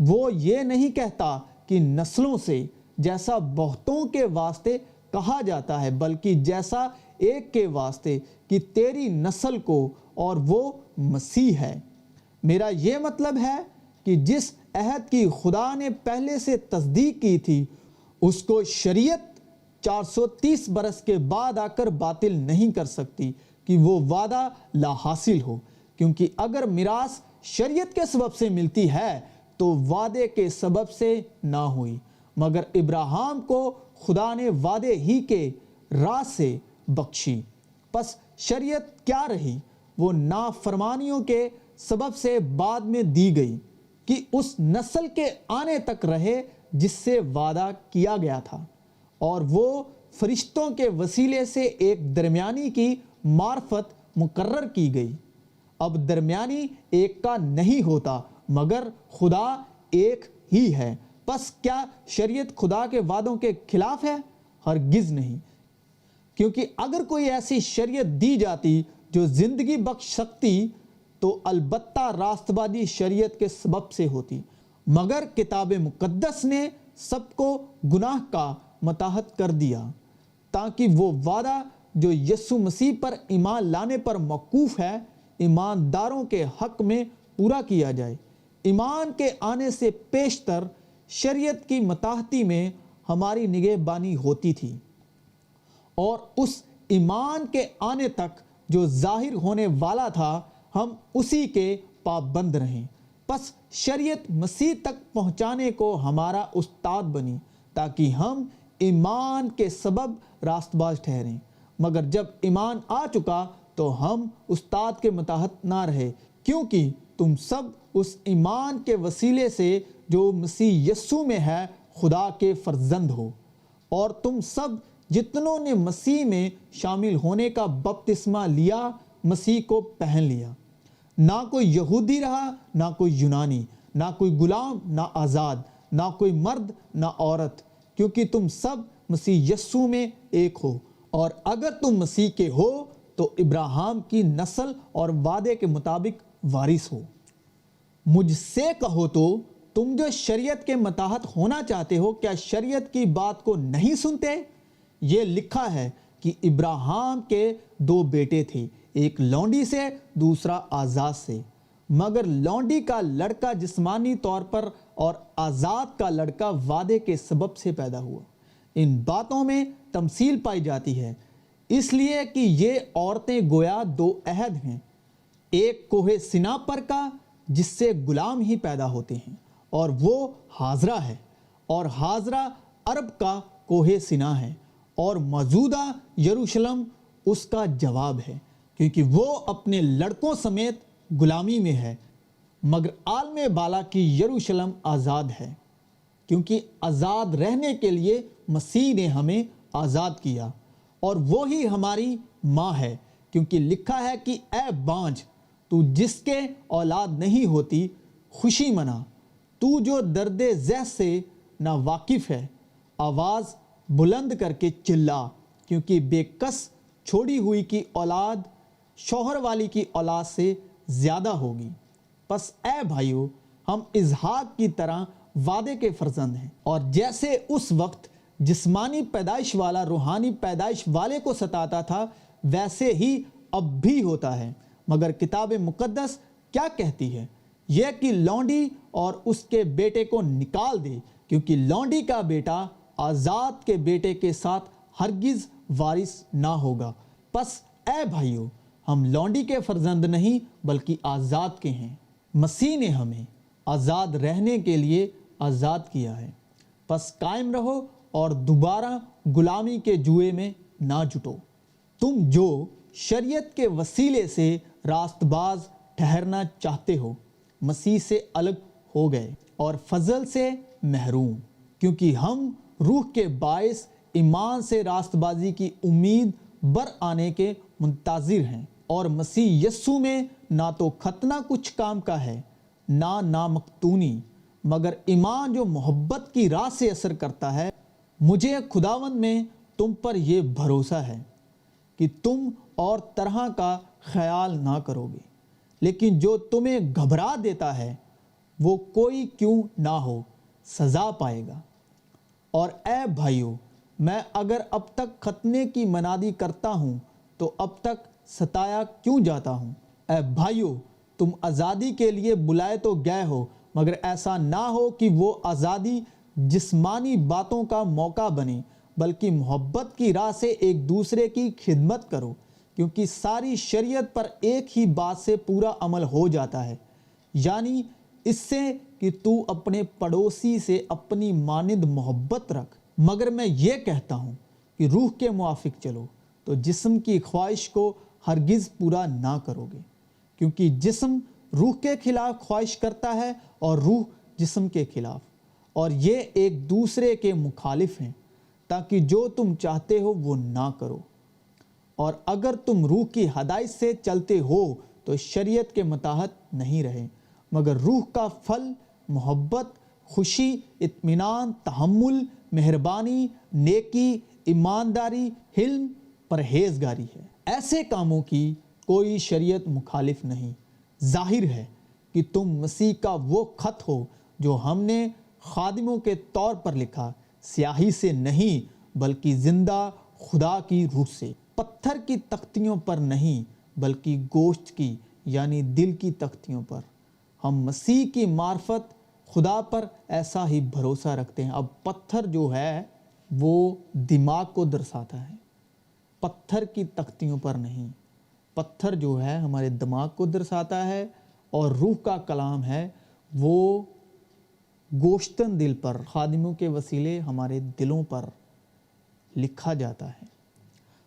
وہ یہ نہیں کہتا کہ نسلوں سے، جیسا بہتوں کے واسطے کہا جاتا ہے، بلکہ جیسا ایک کے واسطے کہ تیری نسل کو، اور وہ مسیح ہے۔ میرا یہ مطلب ہے کہ جس عہد کی خدا نے پہلے سے تصدیق کی تھی، اس کو شریعت 430 برس کے بعد آ کر باطل نہیں کر سکتی کہ وہ وعدہ لا حاصل ہو، کیونکہ اگر میراث شریعت کے سبب سے ملتی ہے تو وعدے کے سبب سے نہ ہوئی، مگر ابراہیم کو خدا نے وعدے ہی کے راہ سے بخشی۔ پس شریعت کیا رہی؟ وہ نافرمانیوں کے سبب سے بعد میں دی گئی کہ اس نسل کے آنے تک رہے جس سے وعدہ کیا گیا تھا، اور وہ فرشتوں کے وسیلے سے ایک درمیانی کی معرفت مقرر کی گئی۔ اب درمیانی ایک کا نہیں ہوتا، مگر خدا ایک ہی ہے۔ پس کیا شریعت خدا کے وعدوں کے خلاف ہے؟ ہرگز نہیں، کیونکہ اگر کوئی ایسی شریعت دی جاتی جو زندگی بخش سکتی تو البتہ راست بازی شریعت کے سبب سے ہوتی، مگر کتاب مقدس نے سب کو گناہ کا متحد کر دیا، تاکہ وہ وعدہ جو یسوع مسیح پر ایمان لانے پر موقوف ہے، ایمانداروں کے حق میں پورا کیا جائے۔ ایمان کے آنے سے پیشتر شریعت کی متحدی میں ہماری نگہبانی ہوتی تھی، اور اس ایمان کے آنے تک جو ظاہر ہونے والا تھا ہم اسی کے پابند رہیں۔ پس شریعت مسیح تک پہنچانے کو ہمارا استاد بنی، تاکہ ہم ایمان کے سبب راست باز ٹھہریں، مگر جب ایمان آ چکا تو ہم استاد کے متحد نہ رہے، کیونکہ تم سب اس ایمان کے وسیلے سے جو مسیح یسوع میں ہے خدا کے فرزند ہو، اور تم سب جتنوں نے مسیح میں شامل ہونے کا بپتسمہ لیا مسیح کو پہن لیا۔ نہ کوئی یہودی رہا، نہ کوئی یونانی، نہ کوئی غلام نہ آزاد، نہ کوئی مرد نہ عورت، کیونکہ تم سب مسیح یسوع میں ایک ہو۔ اور اگر تم مسیح کے ہو تو ابراہیم کی نسل اور وعدے کے مطابق وارث ہو۔ مجھ سے کہو تو تم جو شریعت کے متحد ہونا چاہتے ہو، کیا شریعت کی بات کو نہیں سنتے؟ یہ لکھا ہے کہ ابراہیم کے 2 بیٹے تھے، ایک لونڈی سے، دوسرا آزاد سے، مگر لونڈی کا لڑکا جسمانی طور پر اور آزاد کا لڑکا وعدے کے سبب سے پیدا ہوا۔ ان باتوں میں تمثیل پائی جاتی ہے، اس لیے کہ یہ عورتیں گویا 2 عہد ہیں، ایک کوہ سینا پر کا جس سے غلام ہی پیدا ہوتے ہیں، اور وہ حاضرہ ہے، اور حاضرہ عرب کا کوہ سینا ہے، اور موجودہ یروشلم اس کا جواب ہے، کیونکہ وہ اپنے لڑکوں سمیت غلامی میں ہے، مگر عالم بالا کی یروشلم آزاد ہے، کیونکہ آزاد رہنے کے لیے مسیح نے ہمیں آزاد کیا، اور وہی ہماری ماں ہے، کیونکہ لکھا ہے کہ اے بانجھ تو جس کے اولاد نہیں ہوتی خوشی منا، تو جو درد ذہ سے نا واقف ہے، آواز بلند کر کے چلا، کیونکہ بے کس چھوڑی ہوئی کی اولاد شوہر والی کی اولاد سے زیادہ ہوگی۔ پس اے بھائیو، ہم اسحاق کی طرح وعدے کے فرزند ہیں، اور جیسے اس وقت جسمانی پیدائش والا روحانی پیدائش والے کو ستاتا تھا، ویسے ہی اب بھی ہوتا ہے۔ مگر کتاب مقدس کیا کہتی ہے؟ یہ کہ لونڈی اور اس کے بیٹے کو نکال دے، کیونکہ لونڈی کا بیٹا آزاد کے بیٹے کے ساتھ ہرگز وارث نہ ہوگا۔ پس اے بھائیو، ہم لونڈی کے فرزند نہیں بلکہ آزاد کے ہیں۔ مسیح نے ہمیں آزاد رہنے کے لیے آزاد کیا ہے، پس قائم رہو اور دوبارہ غلامی کے جوئے میں نہ جٹو۔ تم جو شریعت کے وسیلے سے راست باز ٹھہرنا چاہتے ہو، مسیح سے الگ ہو گئے اور فضل سے محروم، کیونکہ ہم روح کے باعث ایمان سے راست بازی کی امید بر آنے کے منتظر ہیں، اور مسیح یسوع میں نہ تو ختنہ کچھ کام کا ہے، نہ نامختونی، مگر ایمان جو محبت کی راہ سے اثر کرتا ہے۔ مجھے خداوند میں تم پر یہ بھروسہ ہے کہ تم اور طرح کا خیال نہ کرو گے، لیکن جو تمہیں گھبرا دیتا ہے وہ کوئی کیوں نہ ہو سزا پائے گا۔ اور اے بھائیو، میں اگر اب تک ختنے کی منادی کرتا ہوں تو اب تک ستایا کیوں جاتا ہوں؟ اے بھائیو، تم آزادی کے لیے بلائے تو گئے ہو، مگر ایسا نہ ہو کہ وہ آزادی جسمانی باتوں کا موقع بنے، بلکہ محبت کی راہ سے ایک دوسرے کی خدمت کرو، کیونکہ ساری شریعت پر ایک ہی بات سے پورا عمل ہو جاتا ہے، یعنی اس سے کہ تو اپنے پڑوسی سے اپنی مانند محبت رکھ۔ مگر میں یہ کہتا ہوں کہ روح کے موافق چلو تو جسم کی خواہش کو ہرگز پورا نہ کرو گے، کیونکہ جسم روح کے خلاف خواہش کرتا ہے اور روح جسم کے خلاف، اور یہ ایک دوسرے کے مخالف ہیں، تاکہ جو تم چاہتے ہو وہ نہ کرو۔ اور اگر تم روح کی ہدایت سے چلتے ہو تو شریعت کے متحد نہیں رہے، مگر روح کا پھل محبت، خوشی، اطمینان، تحمل، مہربانی، نیکی، ایمانداری، حلم، پرہیزگاری ہے۔ ایسے کاموں کی کوئی شریعت مخالف نہیں۔ ظاہر ہے کہ تم مسیح کا وہ خط ہو جو ہم نے خادموں کے طور پر لکھا، سیاہی سے نہیں بلکہ زندہ خدا کی روح سے، پتھر کی تختیوں پر نہیں بلکہ گوشت کی یعنی دل کی تختیوں پر۔ ہم مسیح کی معرفت خدا پر ایسا ہی بھروسہ رکھتے ہیں۔ اب پتھر جو ہے وہ دماغ کو درساتا ہے، پتھر کی تختیوں پر نہیں۔ پتھر جو ہے ہمارے دماغ کو درساتا ہے، اور روح کا کلام ہے وہ گوشتن دل پر خادموں کے وسیلے ہمارے دلوں پر لکھا جاتا ہے۔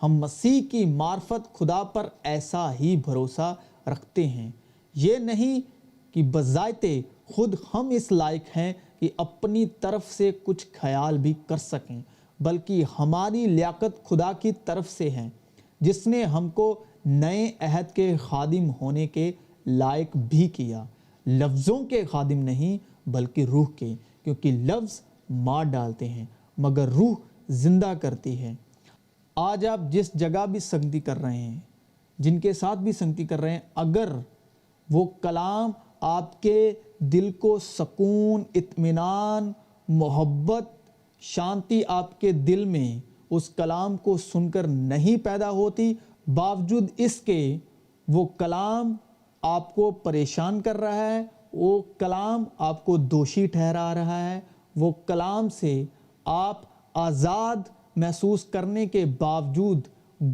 ہم مسیح کی معرفت خدا پر ایسا ہی بھروسہ رکھتے ہیں، یہ نہیں کہ بذات خود ہم اس لائق ہیں کہ اپنی طرف سے کچھ خیال بھی کر سکیں، بلکہ ہماری لیاقت خدا کی طرف سے ہے، جس نے ہم کو نئے عہد کے خادم ہونے کے لائق بھی کیا، لفظوں کے خادم نہیں بلکہ روح کے، کیونکہ لفظ مار ڈالتے ہیں مگر روح زندہ کرتی ہے۔ آج آپ جس جگہ بھی سنگتی کر رہے ہیں، جن کے ساتھ بھی سنگتی کر رہے ہیں، اگر وہ کلام آپ کے دل کو سکون، اطمینان، محبت، شانتی آپ کے دل میں اس کلام کو سن کر نہیں پیدا ہوتی، باوجود اس کے وہ کلام آپ کو پریشان کر رہا ہے، وہ کلام آپ کو دوشی ٹھہرا رہا ہے، وہ کلام سے آپ آزاد محسوس کرنے کے باوجود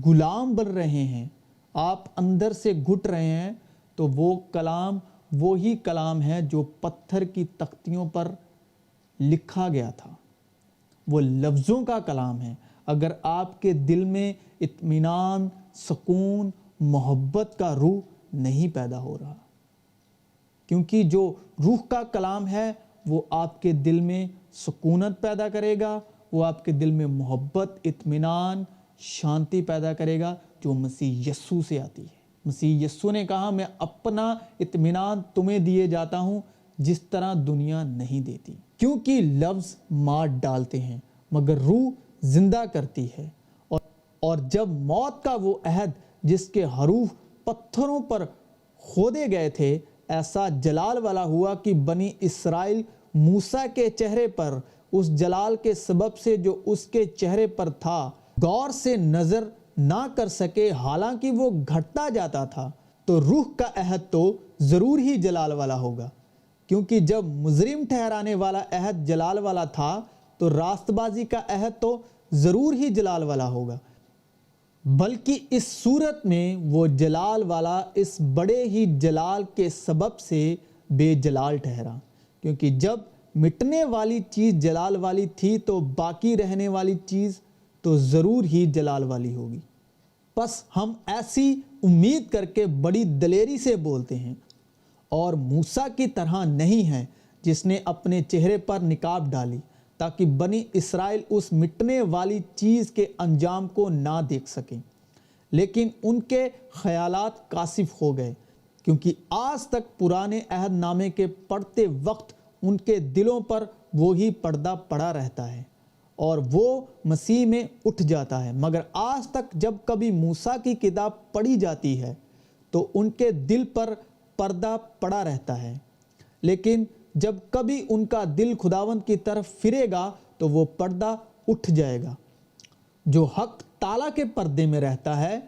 غلام بن رہے ہیں، آپ اندر سے گھٹ رہے ہیں، تو وہ کلام وہی کلام ہے جو پتھر کی تختیوں پر لکھا گیا تھا، وہ لفظوں کا کلام ہے۔ اگر آپ کے دل میں اطمینان، سکون، محبت کا روح نہیں پیدا ہو رہا، کیونکہ جو روح کا کلام ہے وہ آپ کے دل میں سکونت پیدا کرے گا، وہ آپ کے دل میں محبت، اطمینان، شانتی پیدا کرے گا، جو مسیح یسوع سے آتی ہے۔ مسیح یسوع نے کہا، میں اپنا اطمینان تمہیں دیے جاتا ہوں جس طرح دنیا نہیں دیتی، کیونکہ لفظ مار ڈالتے ہیں مگر روح زندہ کرتی ہے۔ اور جب موت کا وہ عہد جس کے حروف پتھروں پر کھودے گئے تھے ایسا جلال والا ہوا کہ بنی اسرائیل موسیٰ کے چہرے پر اس جلال کے سبب سے جو اس کے چہرے پر تھا غور سے نظر نہ کر سکے، حالانکہ وہ گھٹتا جاتا تھا، تو روح کا عہد تو ضرور ہی جلال والا ہوگا، کیونکہ جب مجرم ٹھہرانے والا عہد جلال والا تھا تو راست بازی کا عہد تو ضرور ہی جلال والا ہوگا، بلکہ اس صورت میں وہ جلال والا اس بڑے ہی جلال کے سبب سے بے جلال ٹھہرا، کیونکہ جب مٹنے والی چیز جلال والی تھی تو باقی رہنے والی چیز تو ضرور ہی جلال والی ہوگی۔ پس ہم ایسی امید کر کے بڑی دلیری سے بولتے ہیں، اور موسیٰ کی طرح نہیں ہیں جس نے اپنے چہرے پر نقاب ڈالی تاکہ بنی اسرائیل اس مٹنے والی چیز کے انجام کو نہ دیکھ سکیں، لیکن ان کے خیالات کاسف ہو گئے، کیونکہ آج تک پرانے عہد نامے کے پڑھتے وقت ان کے دلوں پر وہی پردہ پڑا رہتا ہے اور وہ مسیح میں اٹھ جاتا ہے، مگر آج تک جب کبھی موسیٰ کی کتاب پڑھی جاتی ہے تو ان کے دل پر پردہ پڑا رہتا ہے، لیکن جب کبھی ان کا دل خداوند کی طرف پھرے گا تو وہ پردہ اٹھ جائے گا۔ جو حق تعالیٰ کے پردے میں رہتا ہے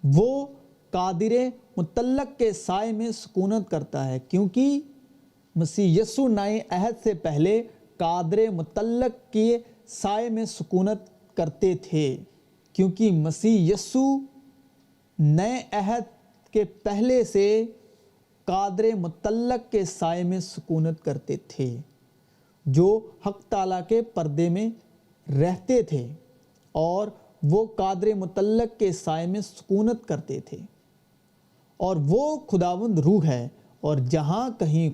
وہ قادر مطلق کے سائے میں سکونت کرتا ہے، کیونکہ مسیح یسوع نئے عہد سے پہلے قادر مطلق کے سائے میں سکونت کرتے تھے، کیونکہ مسیح یسوع نئے عہد کے پہلے سے قادر مطلق کے سائے میں سکونت کرتے تھے، جو حق تعالیٰ کے پردے میں رہتے تھے اور وہ قادر مطلق کے سائے میں سکونت کرتے تھے، اور وہ خداوند روح ہے، اور جہاں کہیں